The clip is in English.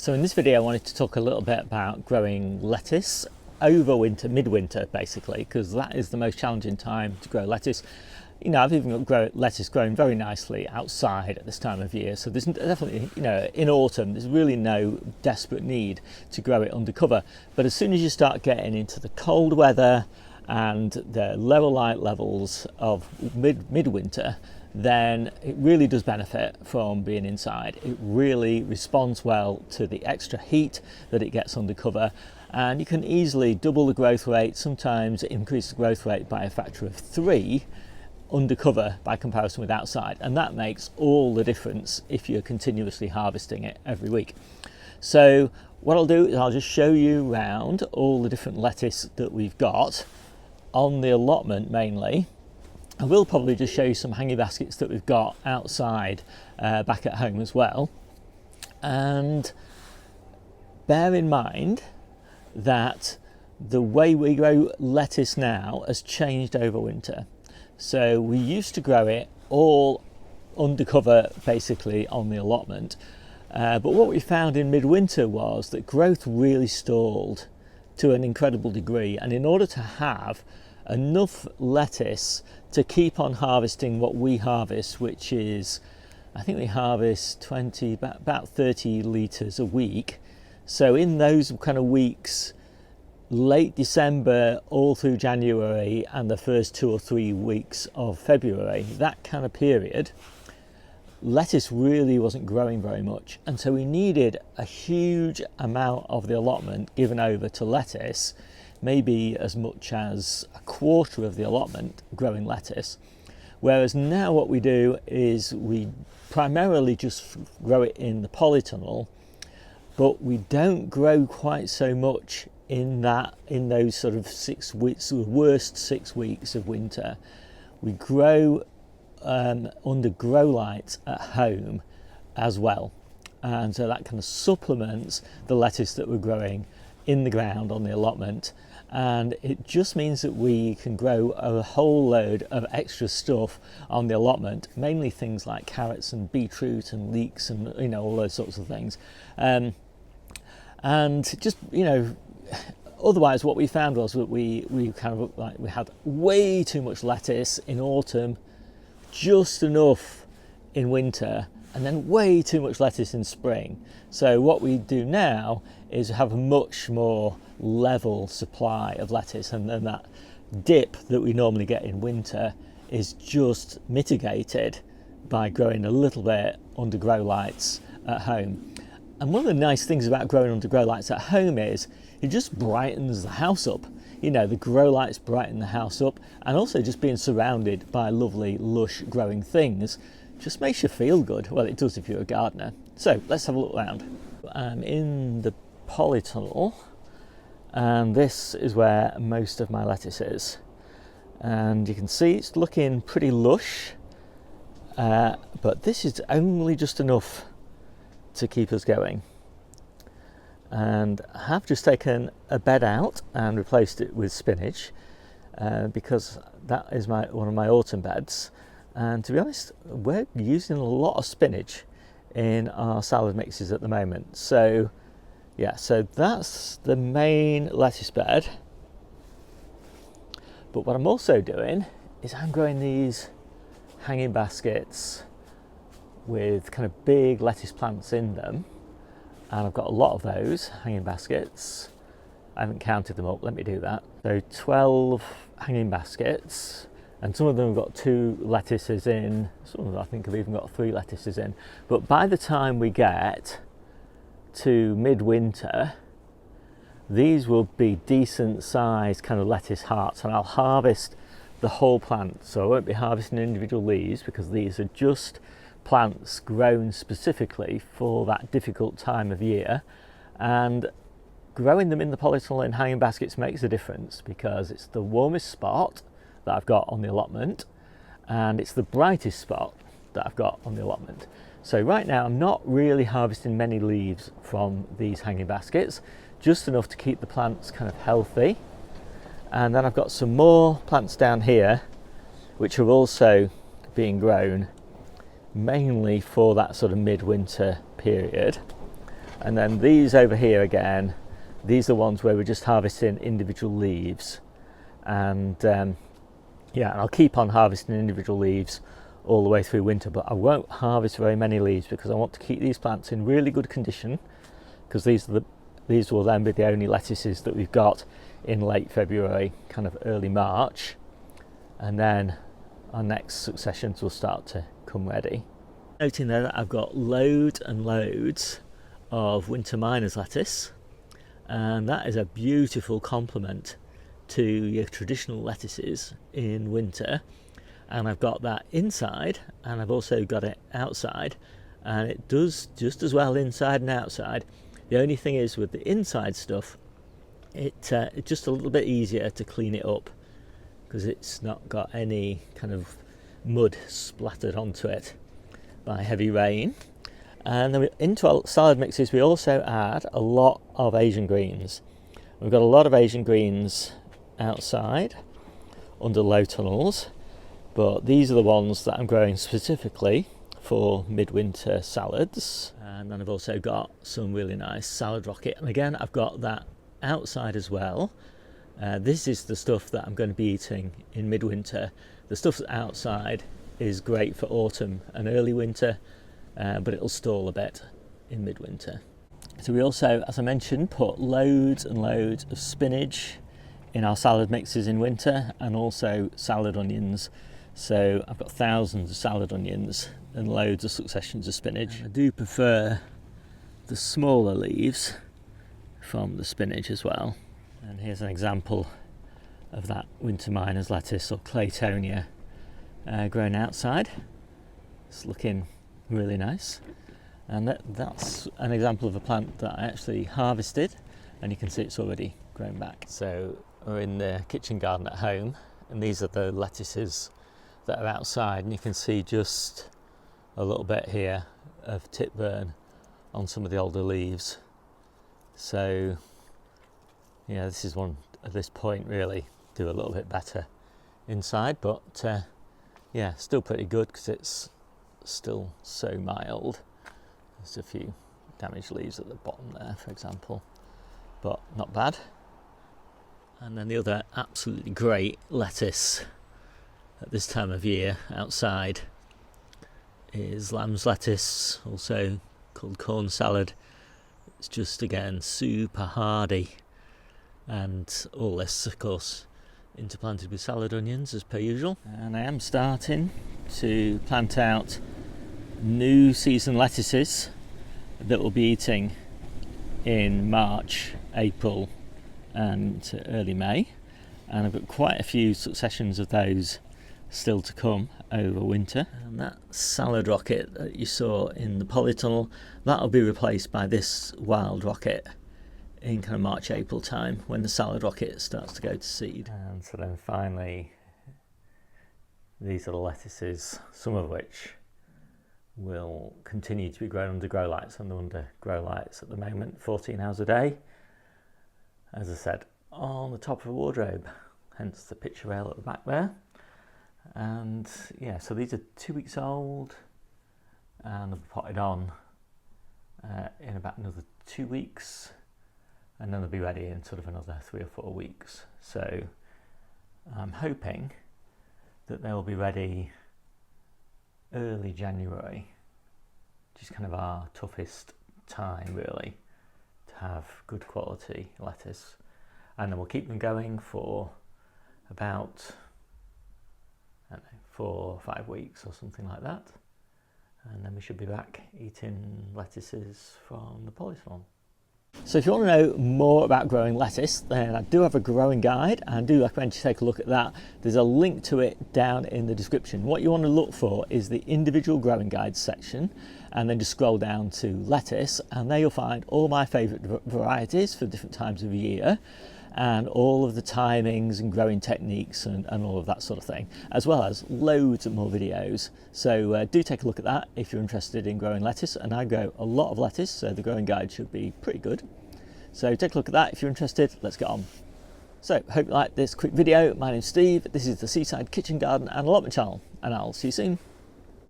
So in this video I wanted to talk a little bit about growing lettuce over winter, midwinter basically, because that is the most challenging time to grow lettuce. You know, I've even got lettuce growing very nicely outside at this time of year, so there's definitely, you know, in autumn there's really no desperate need to grow it under cover. But as soon as you start getting into the cold weather and the lower light levels of midwinter, then it really does benefit from being inside. It really responds well to the extra heat that it gets under cover, and you can easily double the growth rate, sometimes increase the growth rate by a factor of 3 under cover by comparison with outside, and that makes all the difference if you're continuously harvesting it every week. So what I'll do is I'll just show you around all the different lettuce that we've got on the allotment mainly. I will probably just show you some hanging baskets that we've got outside back at home as well. And bear in mind that the way we grow lettuce now has changed over winter. So we used to grow it all under cover basically on the allotment, but what we found in midwinter was that growth really stalled to an incredible degree, and in order to have enough lettuce to keep on harvesting what we harvest, which is, I think we harvest about 30 litres a week. So in those kind of weeks, late December all through January and the first 2 or 3 weeks of February, that kind of period, lettuce really wasn't growing very much, and so we needed a huge amount of the allotment given over to lettuce, maybe as much as a quarter of the allotment growing lettuce. Whereas now what we do is we primarily just grow it in the polytunnel, but we don't grow quite so much in those sort of 6 weeks, the worst 6 weeks of winter. We grow under grow lights at home as well, and so that kind of supplements the lettuce that we're growing in the ground on the allotment, and it just means that we can grow a whole load of extra stuff on the allotment, mainly things like carrots and beetroot and leeks and, you know, all those sorts of things, and just, you know, otherwise what we found was that we kind of like we had way too much lettuce in autumn, just enough in winter, and then way too much lettuce in spring. So what we do now is have a much more level supply of lettuce, and then that dip that we normally get in winter is just mitigated by growing a little bit under grow lights at home. And one of the nice things about growing under grow lights at home is it just brightens the house up. You know, the grow lights brighten the house up, and also just being surrounded by lovely lush growing things just makes you feel good. Well, it does if you're a gardener. So let's have a look around. I'm in the polytunnel, and this is where most of my lettuce is, and you can see it's looking pretty lush, but this is only just enough to keep us going. And I have just taken a bed out and replaced it with spinach, because that is one of my autumn beds, and to be honest, we're using a lot of spinach in our salad mixes at the moment. So yeah, so that's the main lettuce bed. But what I'm also doing is I'm growing these hanging baskets with kind of big lettuce plants in them, and I've got a lot of those hanging baskets. I haven't counted them up, let me do that. So 12 hanging baskets, and some of them have got 2 lettuces in, some of them I think have even got 3 lettuces in. But by the time we get to midwinter, these will be decent sized kind of lettuce hearts, and I'll harvest the whole plant. So I won't be harvesting individual leaves, because these are just plants grown specifically for that difficult time of year, and growing them in the polytunnel in hanging baskets makes a difference because it's the warmest spot that I've got on the allotment, and it's the brightest spot that I've got on the allotment. So right now I'm not really harvesting many leaves from these hanging baskets, just enough to keep the plants kind of healthy. And then I've got some more plants down here which are also being grown mainly for that sort of midwinter period. And then these over here again, these are the ones where we're just harvesting individual leaves. And yeah, and I'll keep on harvesting individual leaves all the way through winter, but I won't harvest very many leaves because I want to keep these plants in really good condition, because these will then be the only lettuces that we've got in late February, kind of early March, and then our next successions will start to come ready. Noting there that I've got loads and loads of winter miners lettuce, and that is a beautiful complement to your traditional lettuces in winter. And I've got that inside, and I've also got it outside, and it does just as well inside and outside. The only thing is with the inside stuff, it's just a little bit easier to clean it up because it's not got any kind of mud splattered onto it by heavy rain. And then into our salad mixes we also add a lot of Asian greens. We've got a lot of Asian greens outside under low tunnels, but these are the ones that I'm growing specifically for midwinter salads. And then I've also got some really nice salad rocket, and again I've got that outside as well. This is the stuff that I'm going to be eating in midwinter. The stuff that's outside is great for autumn and early winter, but it'll stall a bit in midwinter. So we also, as I mentioned, put loads and loads of spinach in our salad mixes in winter, and also salad onions. So I've got thousands of salad onions and loads of successions of spinach. I do prefer the smaller leaves from the spinach as well. And here's an example of that winter miner's lettuce, or Claytonia, grown outside. It's looking really nice. And that's an example of a plant that I actually harvested, and you can see it's already grown back. So we're in the kitchen garden at home, and these are the lettuces that are outside, and you can see just a little bit here of tip burn on some of the older leaves. So yeah, this is one at this point really do a little bit better inside, but yeah, still pretty good because it's still so mild. There's a few damaged leaves at the bottom there, for example, but not bad. And then the other absolutely great lettuce at this time of year outside is lamb's lettuce, also called corn salad. It's just again super hardy, and all this of course interplanted with salad onions as per usual. And I am starting to plant out new season lettuces that we'll be eating in March, April and early May, and I've got quite a few successions of those still to come over winter. And that salad rocket that you saw in the Polytunnel, that'll be replaced by this wild rocket in kind of March, April time, when the salad rocket starts to go to seed. And so then finally, these are the lettuces, some of which will continue to be grown under grow lights, and they're under grow lights at the moment, 14 hours a day. As I said, on the top of a wardrobe, hence the picture rail at the back there. And yeah, so these are 2 weeks old, and they'll be potted on in about another 2 weeks, and then they'll be ready in sort of another 3 or 4 weeks. So I'm hoping that they'll be ready early January, which is kind of our toughest time really to have good quality lettuce, and then we'll keep them going for about, I don't know, 4 or 5 weeks or something like that, and then we should be back eating lettuces from the Polytunnel. So if you want to know more about growing lettuce, then I do have a growing guide, and I do recommend you take a look at that. There's a link to it down in the description. What you want to look for is the individual growing guides section, and then just scroll down to lettuce, and there you'll find all my favourite varieties for different times of year, and all of the timings and growing techniques and all of that sort of thing, as well as loads of more videos. So do take a look at that if you're interested in growing lettuce, and I grow a lot of lettuce, so the growing guide should be pretty good. So take a look at that if you're interested. Let's get on. So hope you liked this quick video. My name's Steve, this is the Seaside Kitchen Garden and Allotment channel, and I'll see you soon.